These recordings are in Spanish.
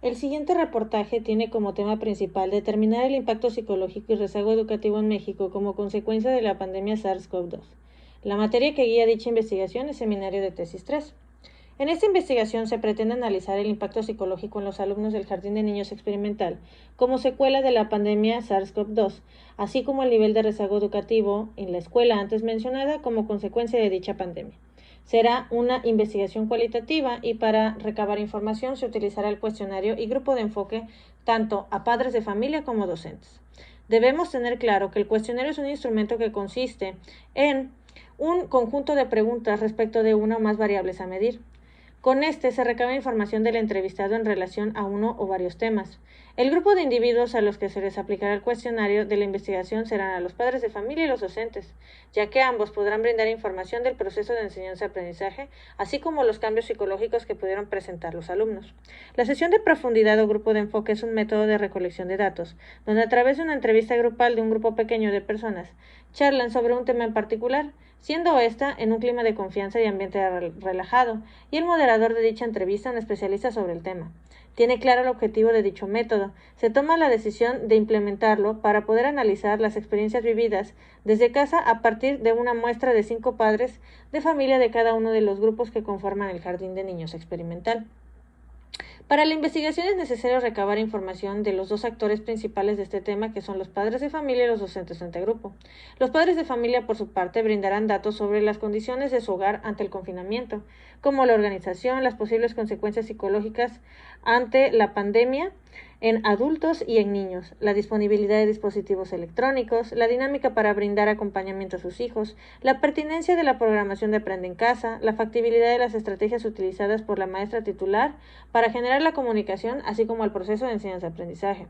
El siguiente reportaje tiene como tema principal determinar el impacto psicológico y rezago educativo en México como consecuencia de la pandemia SARS-CoV-2. La materia que guía dicha investigación es Seminario de Tesis 3. En esta investigación se pretende analizar el impacto psicológico en los alumnos del Jardín de Niños Experimental como secuela de la pandemia SARS-CoV-2, así como el nivel de rezago educativo en la escuela antes mencionada como consecuencia de dicha pandemia. Será una investigación cualitativa y para recabar información se utilizará el cuestionario y grupo de enfoque tanto a padres de familia como docentes. Debemos tener claro que el cuestionario es un instrumento que consiste en un conjunto de preguntas respecto de una o más variables a medir. Con este se recaba información del entrevistado en relación a uno o varios temas. El grupo de individuos a los que se les aplicará el cuestionario de la investigación serán a los padres de familia y los docentes, ya que ambos podrán brindar información del proceso de enseñanza-aprendizaje, así como los cambios psicológicos que pudieron presentar los alumnos. La sesión de profundidad o grupo de enfoque es un método de recolección de datos, donde a través de una entrevista grupal de un grupo pequeño de personas charlan sobre un tema en particular, siendo esta en un clima de confianza y ambiente relajado, y el moderador de dicha entrevista un especialista sobre el tema. Tiene claro el objetivo de dicho método. Se toma la decisión de implementarlo para poder analizar las experiencias vividas desde casa a partir de una muestra de 5 padres de familia de cada uno de los grupos que conforman el Jardín de Niños Experimental. Para la investigación es necesario recabar información de los dos actores principales de este tema, que son los padres de familia y los docentes de este grupo. Los padres de familia, por su parte, brindarán datos sobre las condiciones de su hogar ante el confinamiento, como la organización, las posibles consecuencias psicológicas ante la pandemia en adultos y en niños, la disponibilidad de dispositivos electrónicos, la dinámica para brindar acompañamiento a sus hijos, la pertinencia de la programación de Aprende en Casa, la factibilidad de las estrategias utilizadas por la maestra titular para generar la comunicación, así como el proceso de enseñanza-aprendizaje.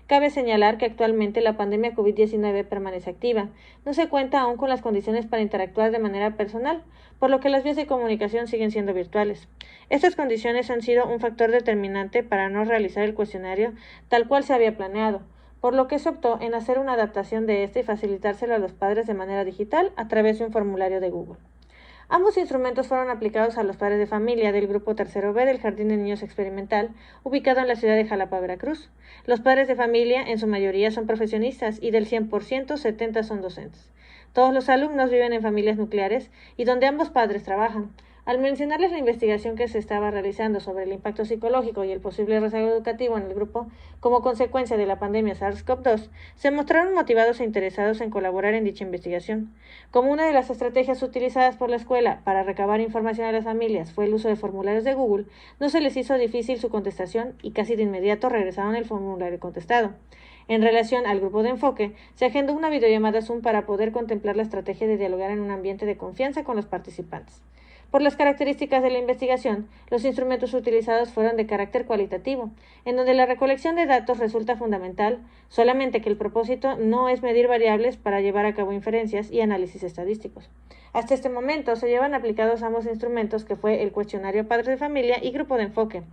Cabe señalar que actualmente la pandemia COVID-19 permanece activa. No se cuenta aún con las condiciones para interactuar de manera personal, por lo que las vías de comunicación siguen siendo virtuales. Estas condiciones han sido un factor determinante para no realizar el cuestionario tal cual se había planeado, por lo que se optó en hacer una adaptación de este y facilitárselo a los padres de manera digital a través de un formulario de Google. Ambos instrumentos fueron aplicados a los padres de familia del grupo tercero B del Jardín de Niños Experimental, ubicado en la ciudad de Jalapa, Veracruz. Los padres de familia, en su mayoría, son profesionistas y del 100%, 70 son docentes. Todos los alumnos viven en familias nucleares y donde ambos padres trabajan. Al mencionarles la investigación que se estaba realizando sobre el impacto psicológico y el posible rezago educativo en el grupo como consecuencia de la pandemia SARS-CoV-2, se mostraron motivados e interesados en colaborar en dicha investigación. Como una de las estrategias utilizadas por la escuela para recabar información a las familias fue el uso de formularios de Google, no se les hizo difícil su contestación y casi de inmediato regresaron el formulario contestado. En relación al grupo de enfoque, se agendó una videollamada Zoom para poder contemplar la estrategia de dialogar en un ambiente de confianza con los participantes. Por las características de la investigación, los instrumentos utilizados fueron de carácter cualitativo, en donde la recolección de datos resulta fundamental, solamente que el propósito no es medir variables para llevar a cabo inferencias y análisis estadísticos. Hasta este momento se llevan aplicados ambos instrumentos, que fue el cuestionario Padres de Familia y grupo de enfoque.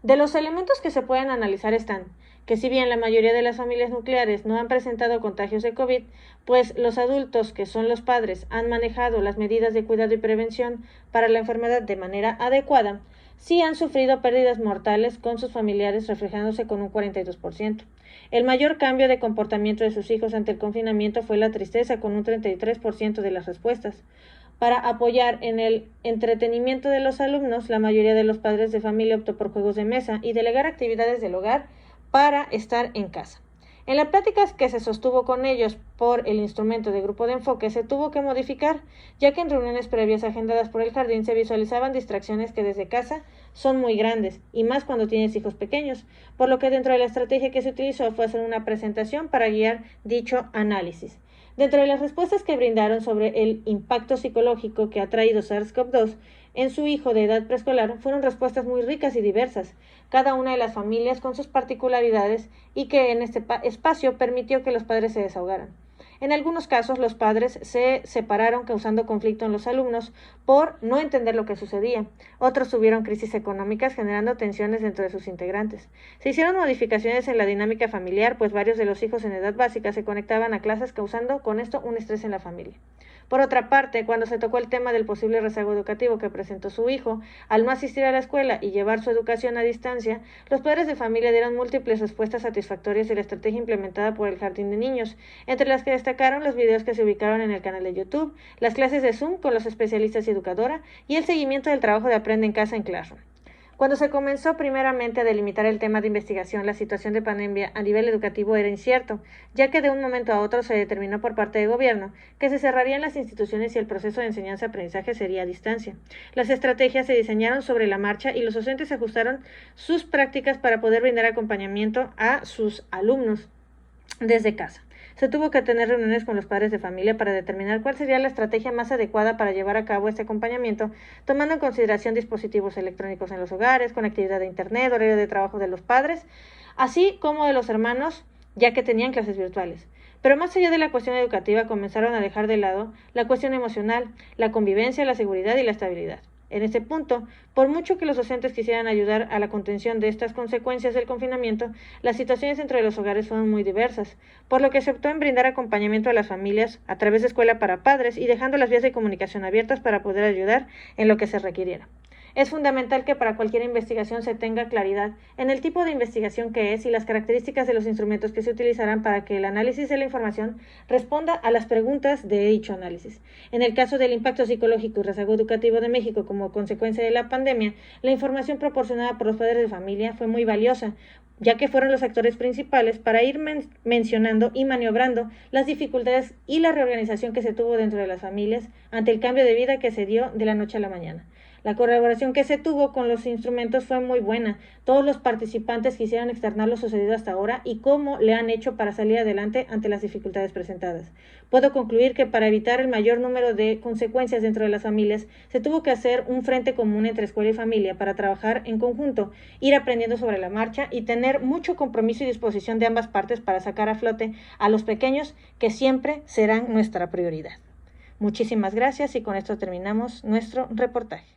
De los elementos que se pueden analizar están que si bien la mayoría de las familias nucleares no han presentado contagios de COVID, pues los adultos, que son los padres, han manejado las medidas de cuidado y prevención para la enfermedad de manera adecuada, sí han sufrido pérdidas mortales con sus familiares, reflejándose con un 42%. El mayor cambio de comportamiento de sus hijos ante el confinamiento fue la tristeza, con un 33% de las respuestas. Para apoyar en el entretenimiento de los alumnos, la mayoría de los padres de familia optó por juegos de mesa y delegar actividades del hogar para estar en casa. En las pláticas que se sostuvo con ellos por el instrumento de grupo de enfoque se tuvo que modificar, ya que en reuniones previas agendadas por el jardín se visualizaban distracciones que desde casa son muy grandes, y más cuando tienes hijos pequeños, por lo que dentro de la estrategia que se utilizó fue hacer una presentación para guiar dicho análisis. Dentro de las respuestas que brindaron sobre el impacto psicológico que ha traído SARS-CoV-2 en su hijo de edad preescolar, fueron respuestas muy ricas y diversas, cada una de las familias con sus particularidades, y que en este espacio permitió que los padres se desahogaran. En algunos casos, los padres se separaron, causando conflicto en los alumnos por no entender lo que sucedía. Otros tuvieron crisis económicas, generando tensiones dentro de sus integrantes. Se hicieron modificaciones en la dinámica familiar, pues varios de los hijos en edad básica se conectaban a clases, causando con esto un estrés en la familia. Por otra parte, cuando se tocó el tema del posible rezago educativo que presentó su hijo, al no asistir a la escuela y llevar su educación a distancia, los padres de familia dieron múltiples respuestas satisfactorias de la estrategia implementada por el Jardín de Niños, entre las que destacaron los videos que se ubicaron en el canal de YouTube, las clases de Zoom con los especialistas y educadora y el seguimiento del trabajo de Aprende en Casa en Classroom. Cuando se comenzó primeramente a delimitar el tema de investigación, la situación de pandemia a nivel educativo era incierto, ya que de un momento a otro se determinó por parte del gobierno que se cerrarían las instituciones y el proceso de enseñanza-aprendizaje sería a distancia. Las estrategias se diseñaron sobre la marcha y los docentes ajustaron sus prácticas para poder brindar acompañamiento a sus alumnos desde casa. Se tuvo que tener reuniones con los padres de familia para determinar cuál sería la estrategia más adecuada para llevar a cabo este acompañamiento, tomando en consideración dispositivos electrónicos en los hogares, conectividad de Internet, horario de trabajo de los padres, así como de los hermanos, ya que tenían clases virtuales. Pero más allá de la cuestión educativa, comenzaron a dejar de lado la cuestión emocional, la convivencia, la seguridad y la estabilidad. En este punto, por mucho que los docentes quisieran ayudar a la contención de estas consecuencias del confinamiento, las situaciones dentro de los hogares fueron muy diversas, por lo que se optó en brindar acompañamiento a las familias a través de escuela para padres y dejando las vías de comunicación abiertas para poder ayudar en lo que se requiriera. Es fundamental que para cualquier investigación se tenga claridad en el tipo de investigación que es y las características de los instrumentos que se utilizarán para que el análisis de la información responda a las preguntas de dicho análisis. En el caso del impacto psicológico y rezago educativo de México como consecuencia de la pandemia, la información proporcionada por los padres de familia fue muy valiosa, ya que fueron los actores principales para ir mencionando y maniobrando las dificultades y la reorganización que se tuvo dentro de las familias ante el cambio de vida que se dio de la noche a la mañana. La colaboración que se tuvo con los instrumentos fue muy buena. Todos los participantes quisieron externar lo sucedido hasta ahora y cómo le han hecho para salir adelante ante las dificultades presentadas. Puedo concluir que para evitar el mayor número de consecuencias dentro de las familias, se tuvo que hacer un frente común entre escuela y familia para trabajar en conjunto, ir aprendiendo sobre la marcha y tener mucho compromiso y disposición de ambas partes para sacar a flote a los pequeños, que siempre serán nuestra prioridad. Muchísimas gracias y con esto terminamos nuestro reportaje.